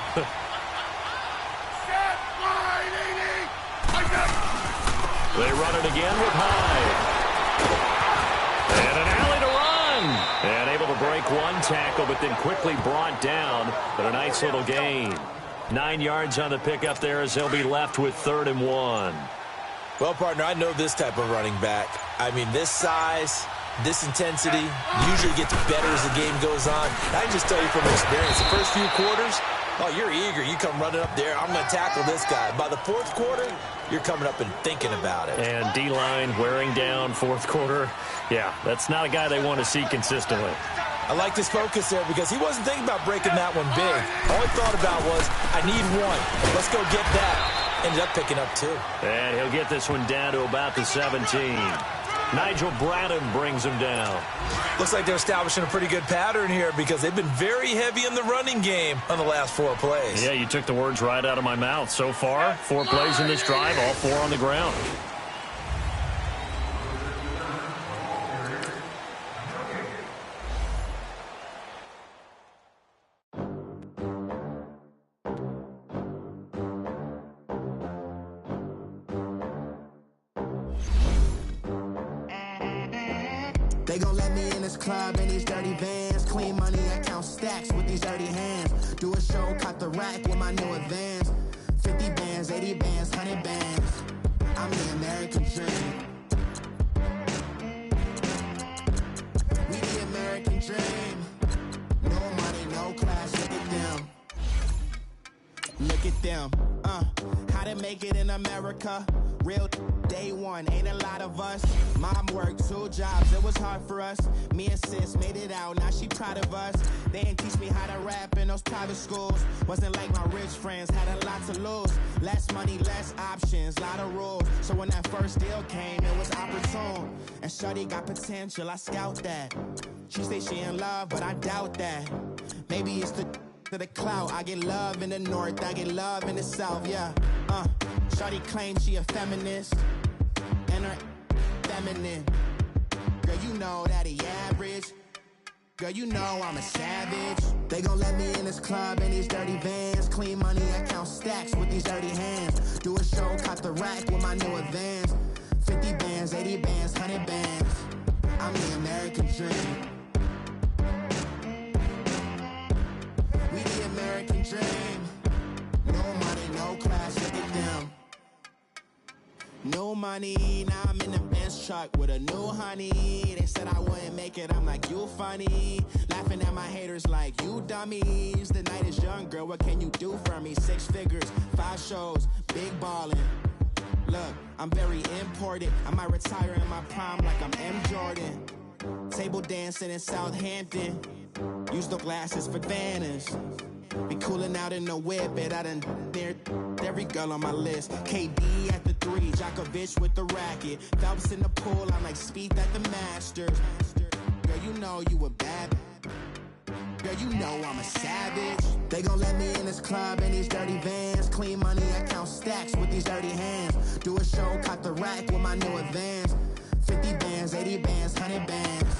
They run it again with Hyde. And an alley to run. And able to break one tackle, but then quickly brought down. But a nice little gain. 9 yards on the pickup there as they'll be left with 3rd and 1. Well, partner, I know this type of running back. I mean, this size, this intensity usually gets better as the game goes on. I can just tell you from experience, the first few quarters, oh, you're eager. You come running up there. I'm going to tackle this guy. By the 4th quarter, you're coming up and thinking about it. And D-line wearing down 4th quarter. Yeah, that's not a guy they want to see consistently. I like his focus there because he wasn't thinking about breaking that one big. All he thought about was, I need one. Let's go get that. Ended up picking up 2. And he'll get this one down to about the 17. Nigel Bradham brings him down. Looks like they're establishing a pretty good pattern here because they've been very heavy in the running game on the last 4 plays. Yeah, you took the words right out of my mouth. So far, 4 plays in this drive, all 4 on the ground. They gon' let me in this club in these dirty vans. Clean money, I count stacks with these dirty hands. Do a show, cop the rack with my new advance. 50 bands, 80 bands, 100 bands. I'm the American dream. We the American dream. No money, no class, look at them. Look at them, how to make it in America. Real day one, ain't a lot of us. Mom worked 2 jobs, it was hard for us. Me and sis made it out, now she proud of us. They didn't teach me how to rap in those private schools. Wasn't like my rich friends, had a lot to lose. Less money, less options, lot of rules. So when that first deal came, it was opportune. And shorty got potential, I scout that. She say she in love, but I doubt that. Maybe it's to the clout. I get love in the north, I get love in the south, yeah. Shawty claims she a feminist, and her feminine. Girl, you know that he average. Girl, you know I'm a savage. They gon' let me in this club in these dirty vans. Clean money, I count stacks with these dirty hands. Do a show, caught the rack with my new advance. 50 bands, 80 bands, 100 bands. I'm the American dream. We the American dream. No money, no class, look at them. No money, now I'm in the Benz truck with a new honey. They said I wouldn't make it, I'm like, you funny. Laughing at my haters like, you dummies. The night is young, girl, what can you do for me? 6 figures, 5 shows, big ballin'. Look, I'm very important. I might retire in my prime like I'm M. Jordan. Table dancing in Southampton. Use the glasses for banners. Be coolin' out in the whip, and I done near every girl on my list. KD at the 3, Djokovic with the racket. Phelps in the pool, I'm like Spieth at the Masters. Girl, you know you a bad. Girl, you know I'm a savage. They gon' let me in this club in these dirty vans. Clean money, I count stacks with these dirty hands. Do a show, caught the rack with my new advance. 50 bands, 80 bands, 100 bands.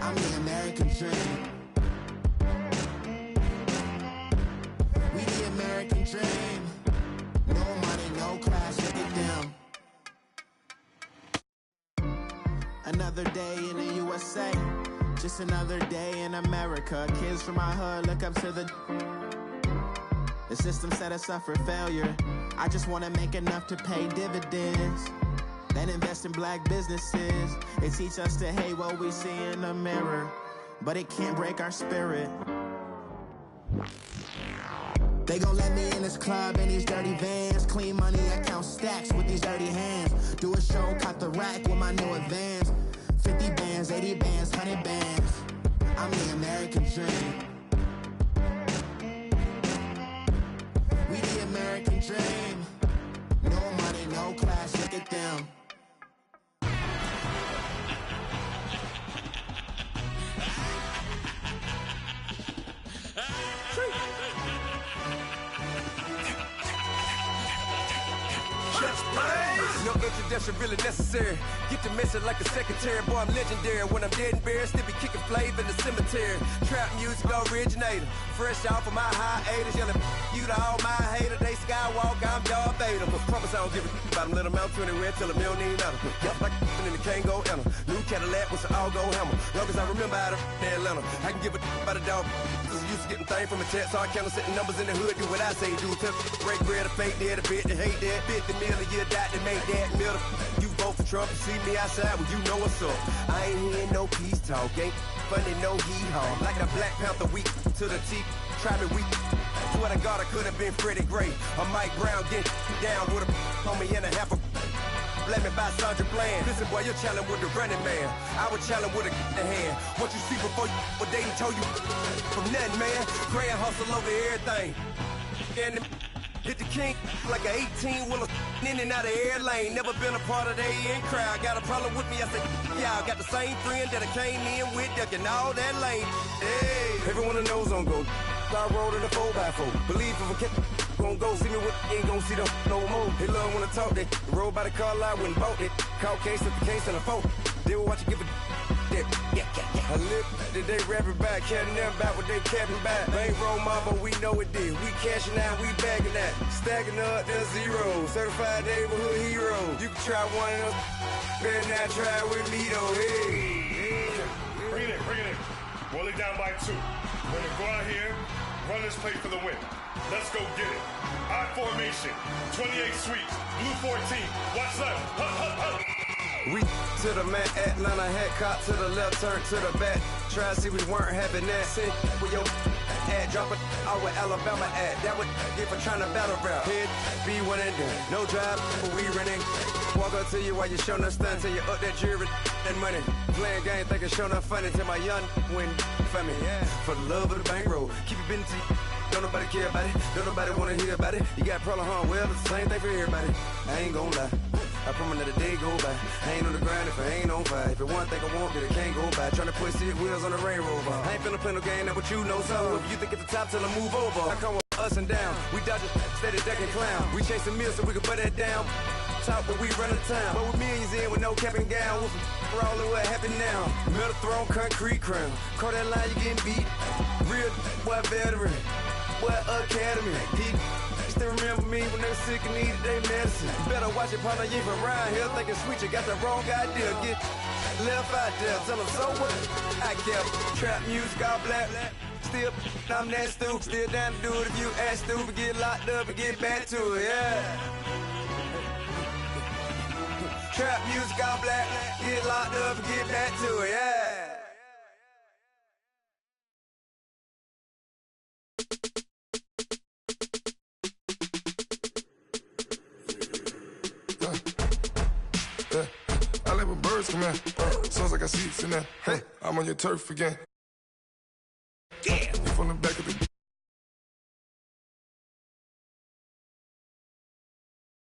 I'm the American dream. We the American dream. No money, no class, look at them. Another day in the USA. Just another day in America. Kids from my hood look up to the system set us up for failure. I just wanna make enough to pay dividends. Then invest in black businesses. They teach us to hate what we see in the mirror, but it can't break our spirit. They gon' let me in this club in these dirty vans. Clean money, I count stacks with these dirty hands. Do a show, caught the rack with my new advance. 50 bands, 80 bands, 100 bands. I'm the American dream. We the American dream. No money, no class, look at them. No introduction really necessary. Get the message like a secretary. Boy, I'm legendary. When I'm dead and buried, still be kicking flavor in the cemetery. Trap music originator. Fresh off of my hiatus. Yelling you to all my haters. They skywalk, I'm Darth Vader. Promise I don't give a about them. Let them out 20 red till a million need matter. Got like in the Kango enter. New Cadillac with an all-go hammer. Long as I remember out of Atlanta. I can give a about a dog. Used to getting things from a text, so I count on setting numbers in the hood. Do what I say, do. Break bread, a fake dead, a bit to hate that. 50 million, you die to make that middle. You vote for Trump, you see me outside, well, you know what's up. I ain't hearing no peace talk, ain't funny, no hee-haw. Like a Black Panther weak to the teeth, try me weak. Swear to God, I could have been Freddie Gray. Or Mike Brown, get down with a homie and a half a. Let me buy Sandra Bland. Listen, boy, you're challenged with the running man. I was challenged with a hand. What you see before you, what they done told you from nothing, man. Grand hustle over everything. And hit the king like an 18-wheeler in and out of air lane. Never been a part of the in crowd. Got a problem with me, I said, y'all got the same friend that I came in with, ducking all that lane. Hey, everyone that knows on go. I rolled in a 4x4. Believe if a kid gon' go see me with ain't gon' see them no more. They love when I talk, they roll by the car lot when bought it. Call case at the case and a phone. They will watch you give a that. I live that they rapping back, caring them back what they capping back. Bankroll mob, but we know it did. We cashing out, we bagging that. Stacking up, there's zero. Certified neighborhood hero. You can try one of them, better not try with me though. Hey. Bring it in. Roll it down by 2. We're gonna go out here, run this play for the win. Let's go get it. I formation, 28 sweeps, blue 14. Watch left. Hup. We to the man, Atlanta head cop to the left, turn to the back. Try to see we weren't having that. See, with your ad, drop it out with Alabama ad. That would get for trying to battle rap. Head, be one and done. No drive, but we running. Walk up to you while you showing us stun till you up that jewelry and money. Playing game, thinking showing up funny till my young win for me. Yeah. For the love of the bankroll, keep it busy. Don't nobody care about it. Don't nobody wanna hear about it. You got problem, huh? Well, it's the same thing for everybody. I ain't gon' lie. I promise that a day go by. I ain't on the grind if I ain't on fire. If it one thing I want, then it can't go by. Tryna put seat wheels on the railroad. I ain't finna play no game, that what you know. So if you think it's the top, tell them move over. I come with us and down. We dodge it, steady duck and clown. We chasing meals so we can put that down. Talk, but we run the town. But with millions in with no cap and gown. We're all in what happened now. Metal throne, concrete crown. Call that line, you getting beat. Real, what veteran. What academy. He still remember me when they were sick and needed their medicine. Better watch it, partner, you ain't from around here thinking sweet, you got the wrong idea. Get left out there, tell them so what? I kept trap music all black. Still, I'm that stupid. Still down to do it if you ask stupid. Get locked up and get back to it, yeah. Trap music all black. Get locked up and get back to it, yeah. I let my birds come in. Sounds like I see seats in there. Hey, I'm on your turf again. Yeah. From the back of the